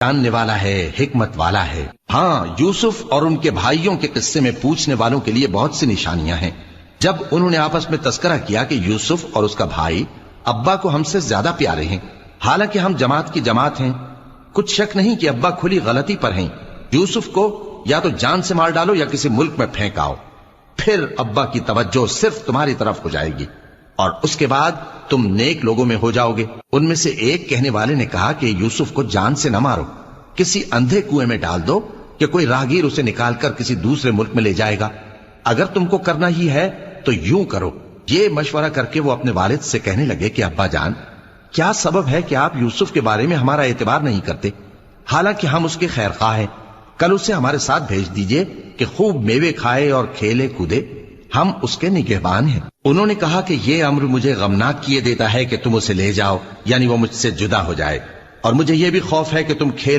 جاننے والا ہے، حکمت والا ہے۔ ہاں، یوسف اور ان کے بھائیوں کے قصے میں پوچھنے والوں کے لیے بہت سی نشانیاں ہیں۔ جب انہوں نے آپس میں تذکرہ کیا کہ یوسف اور اس کا بھائی ابا کو ہم سے زیادہ پیارے ہیں، حالانکہ ہم جماعت کی جماعت ہیں، کچھ شک نہیں کہ ابا کھلی غلطی پر ہیں۔ یوسف کو یا تو جان سے مار ڈالو یا کسی ملک میں پھینک آؤ، پھر ابا کی توجہ صرف تمہاری طرف ہو جائے گی اور اس کے بعد تم نیک لوگوں میں ہو جاؤ گے۔ ان میں سے ایک کہنے والے نے کہا کہ یوسف کو جان سے نہ مارو، کسی اندھے کنویں میں ڈال دو کہ کوئی راہگیر اسے نکال کر کسی دوسرے ملک میں لے جائے گا۔ اگر تم کو کرنا ہی ہے تو یوں کرو۔ یہ مشورہ کر کے وہ اپنے والد سے کہنے لگے کہ ابا جان، کیا سبب ہے کہ آپ یوسف کے بارے میں ہمارا اعتبار نہیں کرتے، حالانکہ ہم اس کے خیر خواہ ہیں؟ کل اسے ہمارے ساتھ بھیج دیجئے کہ خوب میوے کھائے اور کھیلے کودے، ہم اس کے نگہبان ہیں۔ انہوں نے کہا کہ یہ امر مجھے غمناک کیے دیتا ہے کہ تم اسے لے جاؤ، یعنی وہ مجھ سے جدا ہو جائے، اور مجھے یہ بھی خوف ہے کہ تم کھیل